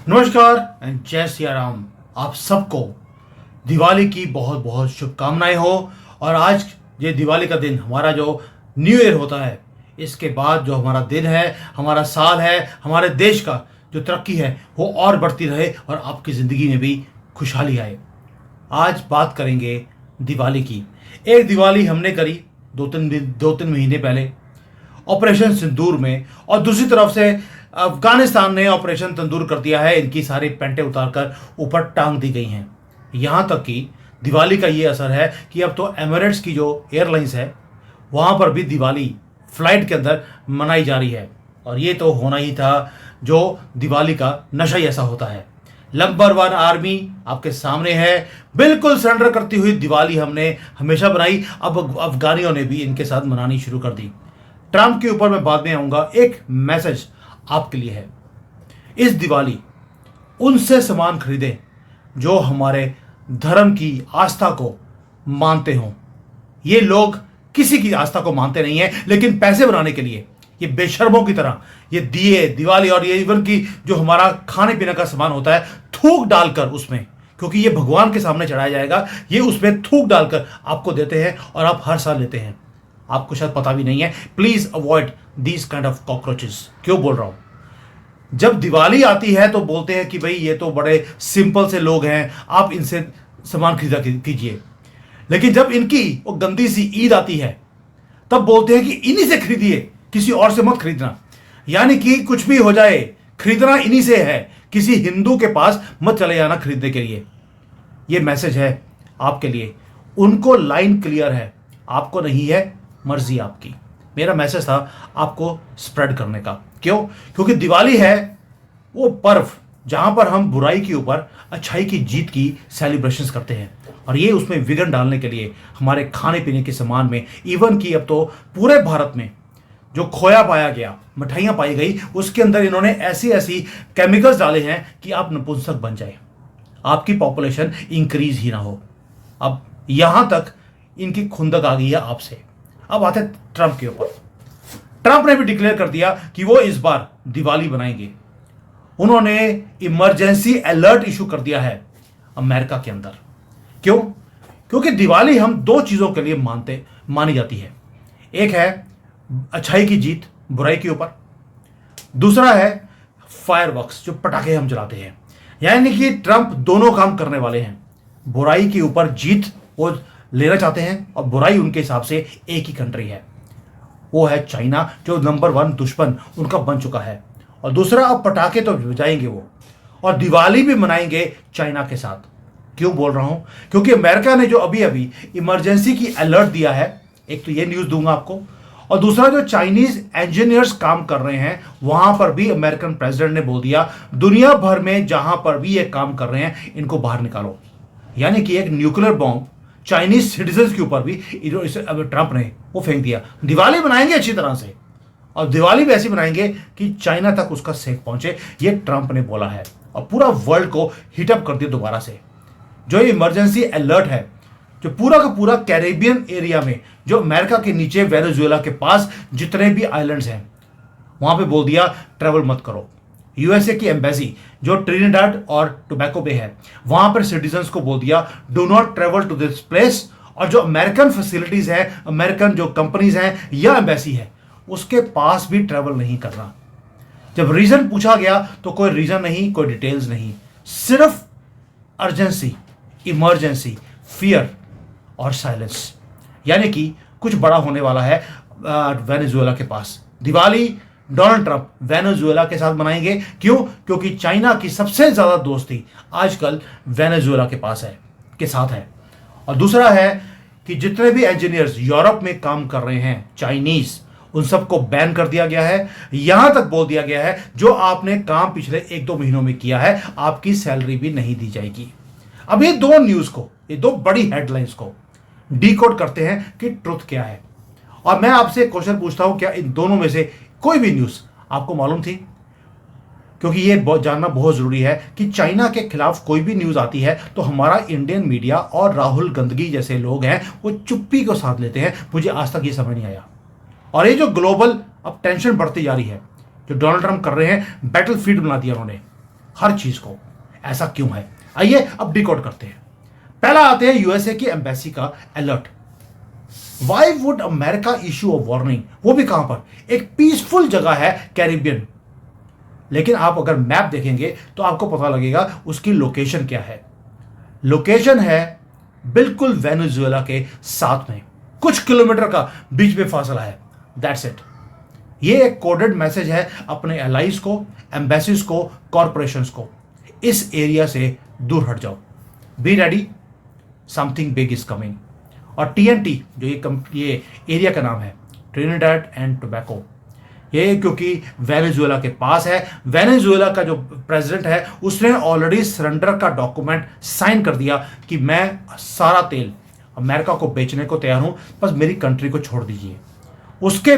नमस्कार एंड जय सिया राम। आप सबको दिवाली की बहुत बहुत शुभकामनाएं हो। और आज ये दिवाली का दिन हमारा जो न्यू ईयर होता है, इसके बाद जो हमारा दिन है, हमारा साल है, हमारे देश का जो तरक्की है वो और बढ़ती रहे और आपकी ज़िंदगी में भी खुशहाली आए। आज बात करेंगे दिवाली की। एक दिवाली हमने करी दो तीन महीने पहले ऑपरेशन सिंदूर में, और दूसरी तरफ से अफगानिस्तान ने ऑपरेशन तंदूर कर दिया है। इनकी सारी पेंटें उतारकर ऊपर टांग दी गई हैं। यहाँ तक कि दिवाली का ये असर है कि अब तो एमिरेट्स की जो एयरलाइंस है वहाँ पर भी दिवाली फ्लाइट के अंदर मनाई जा रही है। और ये तो होना ही था, जो दिवाली का नशा ही ऐसा होता है। नंबर वन आर्मी आपके सामने है। बिल्कुल सरेंडर करती हुई दिवाली हमने हमेशा बनाई, अब अफगानियों ने भी इनके साथ मनानी शुरू कर दी। ट्रंप के ऊपर मैं बाद में आऊंगा। एक मैसेज आपके लिए है, इस दिवाली उनसे सामान खरीदें जो हमारे धर्म की आस्था को मानते हों। ये लोग किसी की आस्था को मानते नहीं है, लेकिन पैसे बनाने के लिए ये बेशर्मों की तरह ये दिए दिवाली और ये इवन की जो हमारा खाने पीने का सामान होता है थूक डालकर उसमें, क्योंकि ये भगवान के सामने चढ़ाया जाएगा, ये उसमें थूक डालकर आपको देते हैं और आप हर साल लेते हैं। आपको शायद पता भी नहीं है। Please avoid these kind of cockroaches. क्यों बोल रहा हूं? जब दिवाली आती है तो बोलते हैं कि भाई ये तो बड़े सिंपल से लोग हैं, आप इनसे सामान खरीदा कीजिए। लेकिन जब इनकी वो गंदी सी ईद आती है तब बोलते हैं कि इन्हीं से खरीदिए, किसी और से मत खरीदना। यानी कि कुछ भी हो जाए, खरीदना इन्हीं से है, किसी हिंदू के पास मत चले जाना खरीदने के लिए। ये मैसेज है आपके लिए। उनको लाइन क्लियर है, आपको नहीं है, मर्जी आपकी। मेरा मैसेज था आपको स्प्रेड करने का। क्यों? क्योंकि दिवाली है वो पर्व जहां पर हम बुराई के ऊपर अच्छाई की जीत की सेलिब्रेशंस करते हैं। और ये उसमें विघन डालने के लिए हमारे खाने पीने के सामान में, इवन की अब तो पूरे भारत में जो खोया पाया गया, मिठाइयाँ पाई गई, उसके अंदर इन्होंने ऐसी ऐसी केमिकल्स डाले हैं कि आप नपुंसक बन जाए, आपकी पॉपुलेशन इंक्रीज ही ना हो। अब यहां तक इनकी खुंदक आ गई है आपसे। अब आते ट्रंप के ऊपर। ट्रंप ने भी डिक्लेयर कर दिया कि वो इस बार दिवाली बनाएंगे। उन्होंने इमरजेंसी अलर्ट इशू कर दिया है अमेरिका के अंदर। क्यों? क्योंकि दिवाली हम दो चीजों के लिए मानी जाती है। एक है अच्छाई की जीत बुराई के ऊपर, दूसरा है फायरवर्क्स, जो पटाखे हम जलाते हैं। यानी कि ट्रंप दोनों काम करने वाले हैं। बुराई के ऊपर जीत वो लेना चाहते हैं, और बुराई उनके हिसाब से एक ही कंट्री है, वो है चाइना, जो नंबर वन दुश्मन उनका बन चुका है। और दूसरा, अब पटाखे तो बजाएंगे वो, और दिवाली भी मनाएंगे चाइना के साथ। क्यों बोल रहा हूं? क्योंकि अमेरिका ने जो अभी अभी इमरजेंसी की अलर्ट दिया है, एक तो ये न्यूज दूंगा आपको, और दूसरा जो चाइनीज इंजीनियर्स काम कर रहे हैं वहां पर भी अमेरिकन प्रेसिडेंट ने बोल दिया दुनिया भर में जहां पर भी ये काम कर रहे हैं इनको बाहर निकालो। यानी कि एक न्यूक्लियर बॉम्ब चाइनीज सिटीजन्स के ऊपर भी ट्रंप ने वो फेंक दिया। दिवाली बनाएंगे अच्छी तरह से, और दिवाली भी ऐसी बनाएंगे कि चाइना तक उसका सेक पहुंचे, ये ट्रंप ने बोला है। और पूरा वर्ल्ड को हिटअप कर दिया दोबारा से। जो इमरजेंसी अलर्ट है, जो पूरा का पूरा कैरेबियन एरिया में, जो अमेरिका के नीचे वेनेजुएला के पास जितने भी आइलैंड्स हैं वहां पे बोल दिया ट्रैवल मत करो। यूएसए की एम्बेसी जो ट्रिनिडाड और टोबैको पे है, वहां पर सिटीजन्स को बोल दिया do not travel to this place. और जो अमेरिकन फैसिलिटीज है, अमेरिकन जो कंपनीज हैं या एम्बेसी है, उसके पास भी ट्रेवल नहीं करना। जब रीजन पूछा गया तो कोई रीजन नहीं, कोई डिटेल्स नहीं, सिर्फ अर्जेंसी, इमरजेंसी, फियर और साइलेंस। यानी कि कुछ बड़ा होने वाला है वेनेजुएला के पास। दिवाली डोनाल्ड ट्रंप वेनेजुएला के साथ मनाएंगे। क्यों? क्योंकि चाइना की सबसे ज्यादा दोस्ती आजकल वेनेजुएला के पास है, के साथ है। और दूसरा है कि जितने भी इंजीनियर्स यूरोप में काम कर रहे हैं चाइनीज, उन सबको बैन कर दिया गया है। यहां तक बोल दिया गया है जो आपने काम पिछले 1-2 महीनों में किया है आपकी सैलरी भी नहीं दी जाएगी। अब ये दो न्यूज को, ये दो बड़ी हेडलाइंस को डीकोड करते हैं कि ट्रुथ क्या है। और मैं आपसे क्वेश्चन पूछता हूं, क्या इन दोनों में से कोई भी न्यूज आपको मालूम थी? क्योंकि ये जानना बहुत जरूरी है कि चाइना के खिलाफ कोई भी न्यूज आती है तो हमारा इंडियन मीडिया और राहुल गंदगी जैसे लोग हैं वो चुप्पी को साथ लेते हैं। मुझे आज तक ये समझ नहीं आया। और ये जो ग्लोबल अब टेंशन बढ़ती जा रही है, जो डोनाल्ड ट्रंप कर रहे हैं, बैटल फील्ड बना दिया उन्होंने। हर चीज को। ऐसा क्यों है, आइए अब डिकोड करते हैं। पहला आते हैं यूएसए की एम्बेसी का alert. Why would America issue of warning, वो भी कहां पर, एक पीसफुल जगह है कैरिबियन। लेकिन आप अगर मैप देखेंगे तो आपको पता लगेगा उसकी लोकेशन क्या है। लोकेशन है बिल्कुल वेनेजुएला के साथ में, कुछ किलोमीटर का बीच में फासला है। That's it. ये एक कोडेड मैसेज है अपने एलाइज को, एम्बेसीज को, कॉरपोरेशंस को, इस एरिया से दूर हट जाओ, be ready, something big is coming. और टीएनटी जो ये एरिया का नाम है, ट्रिनिडाड एंड टोबैको, ये क्योंकि वेनेजुएला के पास है। वेनेजुएला का जो प्रेसिडेंट है उसने ऑलरेडी सरेंडर का डॉक्यूमेंट साइन कर दिया कि मैं सारा तेल अमेरिका को बेचने को तैयार हूं, बस मेरी कंट्री को छोड़ दीजिए। उसके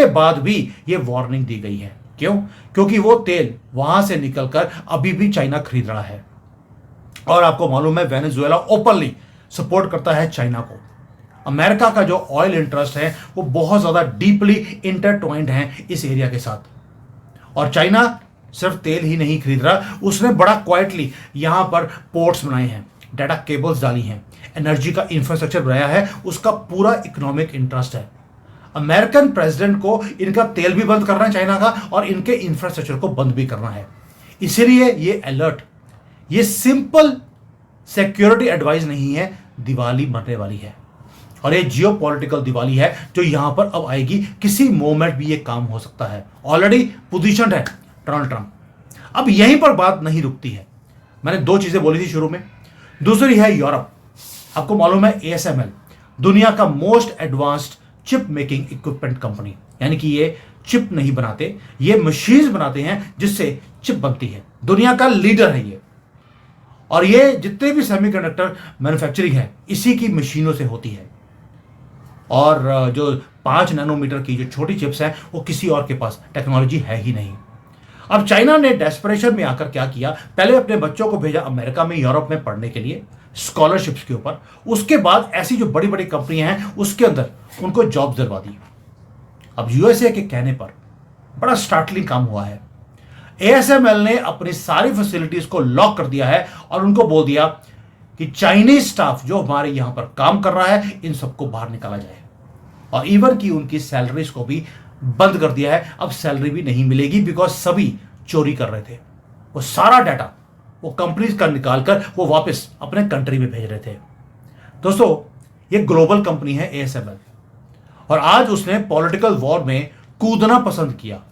बाद भी ये वार्निंग दी गई है। क्यों? क्योंकि वो तेल वहां से निकलकर अभी भी चाइना खरीद रहा है। और आपको मालूम है वेनेजुएला ओपनली सपोर्ट करता है चाइना को। अमेरिका का जो ऑयल इंटरेस्ट है वो बहुत ज्यादा डीपली इंटरट्वाइंड है इस एरिया के साथ। और चाइना सिर्फ तेल ही नहीं खरीद रहा, उसने बड़ा क्वाइटली यहां पर पोर्ट्स बनाए हैं, डाटा केबल्स डाली हैं, एनर्जी का इंफ्रास्ट्रक्चर बनाया है, उसका पूरा इकोनॉमिक इंटरेस्ट है। अमेरिकन प्रेसिडेंट को इनका तेल भी बंद करना है चाइना का, और इनके इंफ्रास्ट्रक्चर को बंद भी करना है। इसीलिए ये अलर्ट, ये सिंपल सिक्योरिटी एडवाइस नहीं है, दिवाली मरने वाली है। और ये जियोपॉलिटिकल दिवाली है जो यहां पर अब आएगी, किसी मोमेंट भी ये काम हो सकता है। ऑलरेडी पोजीशन है डोनाल्ड ट्रंप। अब यहीं पर बात नहीं रुकती है। मैंने दो चीजें बोली थी शुरू में, दूसरी है यूरोप। आपको मालूम है एएसएमएल दुनिया का most advanced chip making equipment company, यानी कि ये चिप नहीं बनाते, ये मशीन्स बनाते हैं जिससे चिप बनती है। दुनिया का लीडर है ये। और ये जितने भी सेमीकंडक्टर मैन्युफैक्चरिंग है इसी की मशीनों से होती है। और जो 5 नैनोमीटर की जो छोटी चिप्स हैं वो किसी और के पास टेक्नोलॉजी है ही नहीं। अब चाइना ने डेस्परेशन में आकर क्या किया, पहले अपने बच्चों को भेजा अमेरिका में, यूरोप में पढ़ने के लिए स्कॉलरशिप्स के ऊपर। उसके बाद ऐसी जो बड़ी बड़ी कंपनियां हैं उसके अंदर उनको जॉब दिलवा दी। अब यूएसए के कहने पर बड़ा स्टार्टलिंग काम हुआ है। एएसएमएल ने अपनी सारी फैसिलिटीज को लॉक कर दिया है और उनको बोल दिया कि चाइनीज स्टाफ जो हमारे यहां पर काम कर रहा है इन सबको बाहर निकाला जाए। और इवन की उनकी सैलरीज को भी बंद कर दिया है। अब सैलरी भी नहीं मिलेगी, बिकॉज सभी चोरी कर रहे थे। वो सारा डाटा वो कंपनीज का निकाल कर वो वापस अपने कंट्री में भेज रहे थे। दोस्तों, ये ग्लोबल कंपनी है एएसएमएल, और आज उसने पॉलिटिकल वॉर में कूदना पसंद किया।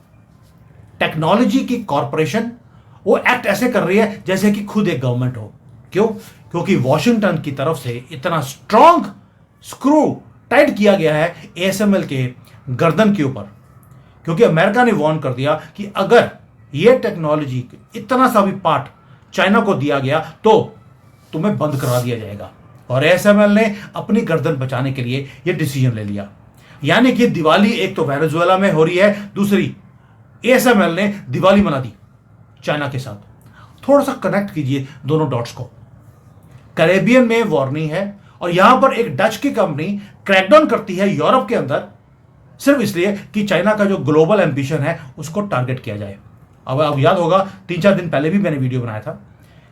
टेक्नोलॉजी की कॉरपोरेशन वो एक्ट ऐसे कर रही है जैसे कि खुद एक गवर्नमेंट हो। क्यों? क्योंकि वॉशिंगटन की तरफ से इतना स्ट्रॉन्ग स्क्रू टाइट किया गया है एएसएमएल के गर्दन के ऊपर, क्योंकि अमेरिका ने वार्न कर दिया कि अगर यह टेक्नोलॉजी इतना सा भी पार्ट चाइना को दिया गया तो तुम्हें बंद करा दिया जाएगा। और एएसएमएल ने अपनी गर्दन बचाने के लिए यह डिसीजन ले लिया। यानी कि दिवाली एक तो वेनेजुएला में हो रही है, दूसरी एएसएमएल ने दिवाली मना दी चाइना के साथ। थोड़ा सा कनेक्ट कीजिए दोनों डॉट्स को। कैरेबियन में वार्निंग है और यहां पर एक डच की कंपनी क्रैकडाउन करती है यूरोप के अंदर, सिर्फ इसलिए कि चाइना का जो ग्लोबल एम्बिशन है उसको टारगेट किया जाए। अब याद होगा 3-4 दिन पहले भी मैंने वीडियो बनाया था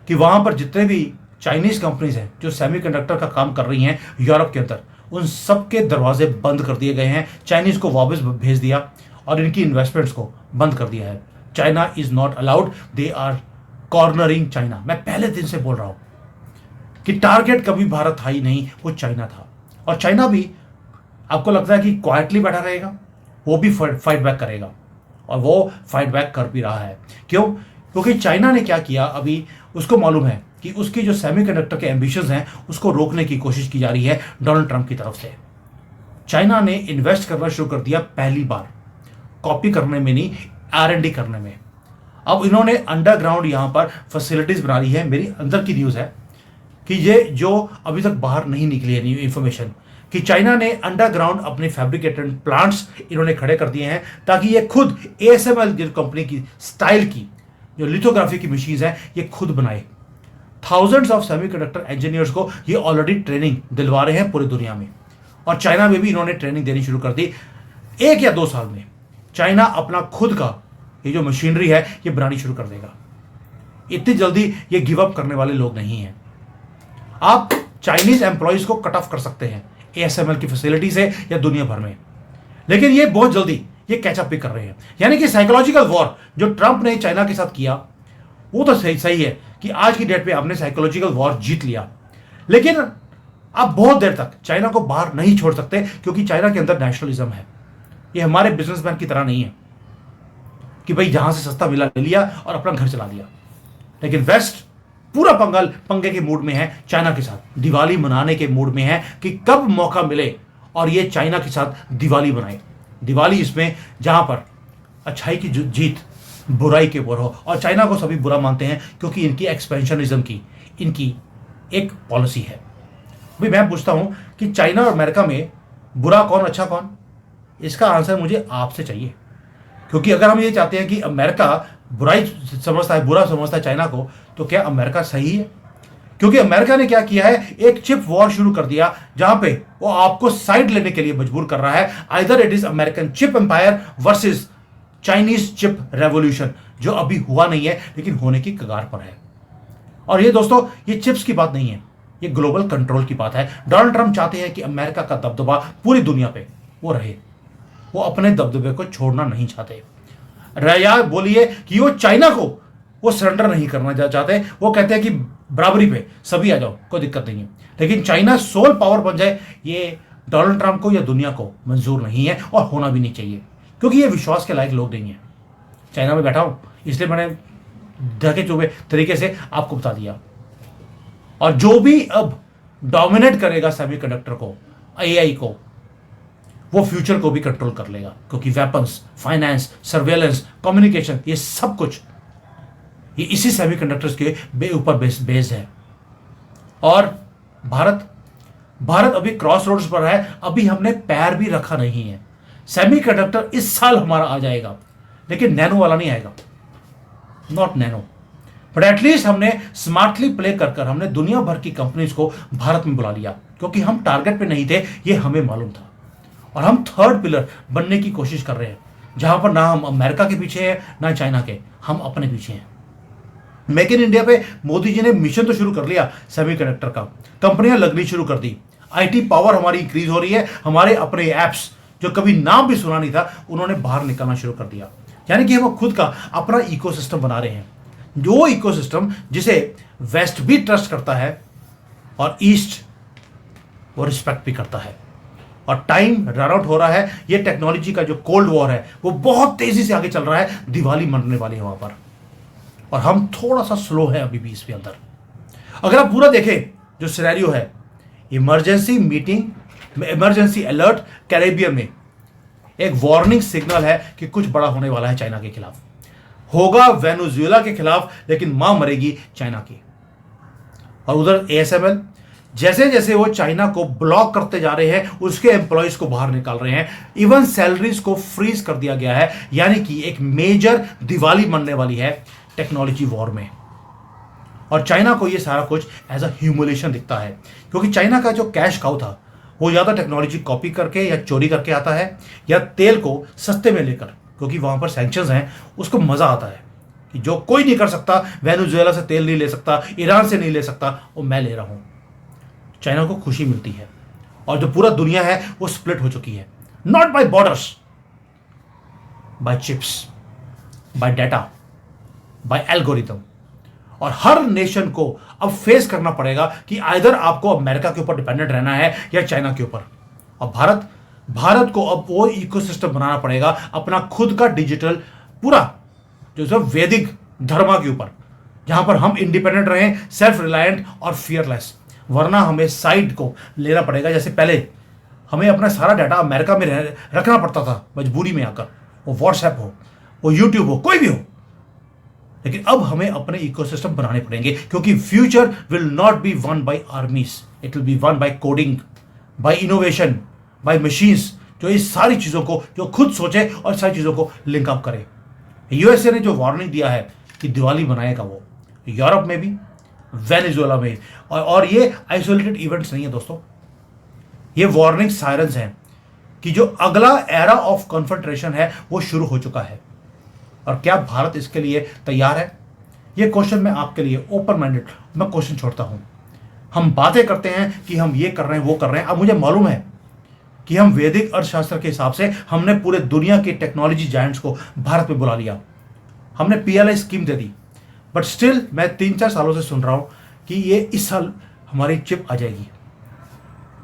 कि वहां पर जितने भी चाइनीज कंपनीज हैं जो सेमीकंडक्टर का काम कर रही हैं यूरोप के अंदर, उन सबके दरवाजे बंद कर दिए गए हैं। चाइनीज को वापस भेज दिया और इनकी इन्वेस्टमेंट्स को बंद कर दिया है। China is not allowed, they are cornering China. मैं पहले दिन से बोल रहा हूं कि टारगेट कभी भारत था ही नहीं, वो चाइना था। और चाइना भी आपको लगता है कि क्वाइटली बैठा रहेगा? वो भी फाइट बैक करेगा, और वो फाइट बैक कर भी रहा है। क्यों? क्योंकि चाइना ने क्या किया, अभी उसको मालूम है कि उसकी जो सेमीकंडक्टर के एम्बिशंस हैं उसको रोकने की कोशिश की जा रही है डोनाल्ड ट्रंप की तरफ से। चाइना ने इन्वेस्ट करना शुरू कर दिया, पहली बार कॉपी करने में नहीं, R&D करने में। अब इन्होंने अंडरग्राउंड यहां पर फैसिलिटीज बना ली है। मेरी अंदर की न्यूज है कि ये जो अभी तक बाहर नहीं निकली है न्यू इंफॉर्मेशन, कि चाइना ने अंडरग्राउंड अपने फैब्रिकेटेड प्लांट्स इन्होंने खड़े कर दिए हैं ताकि ये खुद एएसएमएल कंपनी की स्टाइल की जो लिथोग्राफी की मशीन्स हैं ये खुद बनाए। थाउजेंड्स ऑफ सेमीकंडक्टर इंजीनियर्स को ये ऑलरेडी ट्रेनिंग दिलवा रहे हैं पूरी दुनिया में, और चाइना में भी इन्होंने ट्रेनिंग देनी शुरू कर दी। 1 या 2 साल में चाइना अपना खुद का ये जो मशीनरी है ये बनानी शुरू कर देगा। इतनी जल्दी ये गिव अप करने वाले लोग नहीं हैं। आप चाइनीज एम्प्लॉयज को कट ऑफ कर सकते हैं ASML की फैसिलिटी से या दुनिया भर में, लेकिन ये बहुत जल्दी ये कैचअप भी कर रहे हैं। यानी कि साइकोलॉजिकल वॉर जो ट्रंप ने चाइना के साथ किया वो तो सही है कि आज की डेट पे आपने साइकोलॉजिकल वॉर जीत लिया, लेकिन आप बहुत देर तक चाइना को बाहर नहीं छोड़ सकते क्योंकि चाइना के अंदर नेशनलिज्म है। ये हमारे बिजनेसमैन की तरह नहीं है कि भाई जहां से सस्ता मिला ले लिया और अपना घर चला लिया। लेकिन वेस्ट पूरा पंगे के मूड में है चाइना के साथ, दिवाली मनाने के मूड में है कि कब मौका मिले और ये चाइना के साथ दिवाली बनाए। दिवाली इसमें जहां पर अच्छाई की जीत बुराई के ऊपर हो, और चाइना को सभी बुरा मानते हैं क्योंकि इनकी एक्सपेंशनिज्म की इनकी एक पॉलिसी है। भाई मैं पूछता हूं कि चाइना और अमेरिका में बुरा कौन अच्छा कौन, इसका आंसर मुझे आपसे चाहिए। क्योंकि अगर हम ये चाहते हैं कि अमेरिका बुराई समझता है, बुरा समझता है चाइना को, तो क्या अमेरिका सही है? क्योंकि अमेरिका ने क्या किया है, एक चिप वॉर शुरू कर दिया जहां पे वो आपको साइड लेने के लिए मजबूर कर रहा है। Either it is American chip empire versus Chinese chip revolution, जो अभी हुआ नहीं है लेकिन होने की कगार पर है। और ये दोस्तों ये चिप्स की बात नहीं है, ये ग्लोबल कंट्रोल की बात है। डोनाल्ड ट्रंप चाहते हैं कि अमेरिका का दबदबा पूरी दुनिया पे वो रहे, वो अपने दबदबे को छोड़ना नहीं चाहते। या बोलिए कि वो चाइना को वो सरेंडर नहीं करना चाहते, वो कहते हैं कि बराबरी पे सभी आ जाओ, कोई दिक्कत नहीं है। लेकिन चाइना सोल पावर बन जाए, ये डोनाल्ड ट्रंप को या दुनिया को मंजूर नहीं है और होना भी नहीं चाहिए, क्योंकि ये विश्वास के लायक लोग नहीं है। चाइना में बैठा हूं इसलिए मैंने ढके चुभे तरीके से आपको बता दिया। और जो भी अब डोमिनेट करेगा सेमीकंडक्टर को, AI को, वो फ्यूचर को भी कंट्रोल कर लेगा, क्योंकि वेपन्स, फाइनेंस, सर्वेलेंस, कम्युनिकेशन, ये सब कुछ ये इसी सेमीकंडक्टर्स के ऊपर बेस्ड है। और भारत अभी क्रॉस रोड्स पर है, अभी हमने पैर भी रखा नहीं है। सेमीकंडक्टर इस साल हमारा आ जाएगा, लेकिन नैनो वाला नहीं आएगा, नॉट नैनो, बट एटलीस्ट हमने स्मार्टली प्ले कर हमने दुनिया भर की कंपनीज को भारत में बुला लिया, क्योंकि हम टारगेट पे नहीं थे, ये हमें मालूम था। और हम थर्ड पिलर बनने की कोशिश कर रहे हैं, जहां पर ना हम अमेरिका के पीछे हैं ना चाइना के, हम अपने पीछे हैं। मेक इन इंडिया पे मोदी जी ने मिशन तो शुरू कर लिया सेमीकंडक्टर का, कंपनियां लगनी शुरू कर दी, IT पावर हमारी इंक्रीज हो रही है, हमारे अपने एप्स जो कभी नाम भी सुना नहीं था उन्होंने बाहर निकलना शुरू कर दिया। यानी कि हम खुद का अपना इकोसिस्टम बना रहे हैं, जो इकोसिस्टम जिसे वेस्ट भी ट्रस्ट करता है और ईस्ट वो रिस्पेक्ट भी करता है। और टाइम रन आउट हो रहा है, ये टेक्नोलॉजी का जो कोल्ड वॉर है वो बहुत तेजी से आगे चल रहा है, दिवाली मनने वाली है वहां पर, और हम थोड़ा सा स्लो है अभी भी इसके अंदर। अगर आप पूरा देखें जो सिनेरियो है, emergency meeting, emergency alert Caribbean में, एक वार्निंग सिग्नल है कि कुछ बड़ा होने वाला है चाइना के खिलाफ, होगा वेनेजुएला के खिलाफ, लेकिन मां मरेगी चाइना की। और उधर ASML जैसे जैसे वो चाइना को ब्लॉक करते जा रहे हैं, उसके एम्प्लॉयज को बाहर निकाल रहे हैं, इवन सैलरीज को फ्रीज कर दिया गया है। यानी कि एक मेजर दिवाली मनने वाली है टेक्नोलॉजी वॉर में। और चाइना को ये सारा कुछ एज अ ह्यूमिलेशन दिखता है, क्योंकि चाइना का जो कैश काउ था वो या तो टेक्नोलॉजी कॉपी करके या चोरी करके आता है, या तेल को सस्ते में लेकर, क्योंकि वहां पर सैंक्शंस हैं, उसको मजा आता है कि जो कोई नहीं कर सकता, वेनेजुएला से तेल नहीं ले सकता, ईरान से नहीं ले सकता, वो मैं ले रहा हूं। चाइना को खुशी मिलती है। और जो पूरा दुनिया है वो स्प्लिट हो चुकी है, not by borders, by chips, by data, by algorithm. और हर नेशन को अब फेस करना पड़ेगा कि आइदर आपको अमेरिका के ऊपर डिपेंडेंट रहना है या चाइना के ऊपर। और भारत को अब वो इकोसिस्टम बनाना पड़ेगा अपना खुद का डिजिटल पूरा, जो सब वैदिक धर्म के ऊपर, जहां पर हम इंडिपेंडेंट रहें, सेल्फ रिलायंट और फियरलेस। वरना हमें साइड को लेना पड़ेगा। जैसे पहले हमें अपना सारा डाटा अमेरिका में रखना पड़ता था मजबूरी में आकर, वो व्हाट्सएप हो, वो यूट्यूब हो, कोई भी हो। लेकिन अब हमें अपने इकोसिस्टम बनाने पड़ेंगे, क्योंकि future will not be won by armies, it will be won by coding, by innovation, by machines, जो इस सारी चीजों को जो खुद सोचे और सारी चीजों को लिंक अप करे। USA ने जो वार्निंग दिया है कि दिवाली मनाएगा वो, यूरोप में भी, वेनेजुएला में, और ये आइसोलेटेड इवेंट्स नहीं है दोस्तों, ये वार्निंग सायरन्स हैं कि जो अगला एरा ऑफ कॉन्फ्रंट्रेशन है वो शुरू हो चुका है। और क्या भारत इसके लिए तैयार है? ये क्वेश्चन मैं आपके लिए ओपन माइंडेड मैं क्वेश्चन छोड़ता हूं। हम बातें करते हैं कि हम ये कर रहे हैं वो कर रहे हैं। अब मुझे मालूम है कि हम वैदिक अर्थशास्त्र के हिसाब से हमने पूरे दुनिया के टेक्नोलॉजी जायंट्स को भारत में बुला लिया, हमने PLI scheme they the, but still मैं 3-4 सालों से सुन रहा हूं कि ये इस साल हमारी चिप आ जाएगी,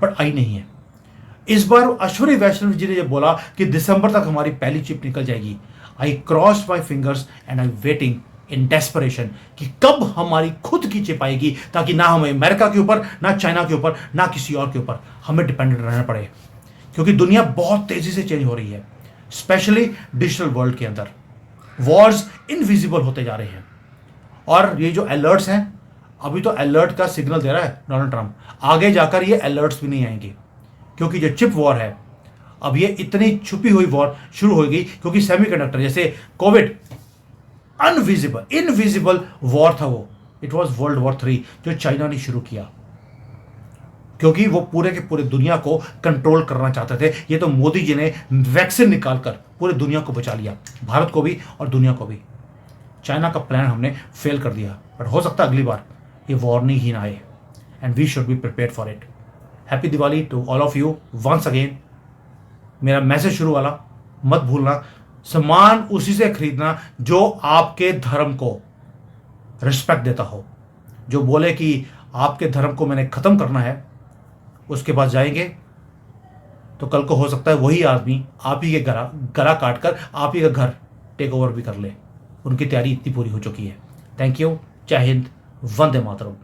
बट आई नहीं है। इस बार अश्विनी वैष्णव जी ने ये बोला कि दिसंबर तक हमारी पहली चिप निकल जाएगी। I cross my fingers and I waiting in desperation कि कब हमारी खुद की चिप आएगी, ताकि ना हमें अमेरिका के ऊपर, ना चाइना के ऊपर, ना किसी और के ऊपर हमें डिपेंडेंट रहना पड़े। क्योंकि दुनिया बहुत तेजी से चेंज हो रही है, स्पेशली डिजिटल वर्ल्ड के अंदर वॉर्स इनविजिबल होते जा रहे हैं। और ये जो अलर्ट्स हैं, अभी तो अलर्ट का सिग्नल दे रहा है डोनाल्ड ट्रंप, आगे जाकर ये अलर्ट्स भी नहीं आएंगे, क्योंकि जो चिप वॉर है अब ये इतनी छुपी हुई वॉर शुरू होगी। क्योंकि सेमीकंडक्टर जैसे कोविड इनविजिबल वॉर था, वो इट वॉज वर्ल्ड वॉर 3 जो चाइना ने शुरू किया, क्योंकि वो पूरे के पूरे दुनिया को कंट्रोल करना चाहते थे। ये तो मोदी जी ने वैक्सीन निकालकर पूरे दुनिया को बचा लिया, भारत को भी और दुनिया को भी। चाइना का प्लान हमने फेल कर दिया, बट हो सकता है अगली बार ये वार्निंग ही ना आए, and we should be prepared for it. Happy Diwali to all of you once again. मेरा मैसेज शुरू वाला मत भूलना, सामान उसी से खरीदना जो आपके धर्म को रिस्पेक्ट देता हो। जो बोले कि आपके धर्म को मैंने खत्म करना है, उसके पास जाएंगे तो कल को हो सकता है वही आदमी आप ही के गला काट कर आप ही का घर टेक ओवर भी कर ले। उनकी तैयारी इतनी पूरी हो चुकी है। थैंक यू, जय हिंद, वंदे मातरम।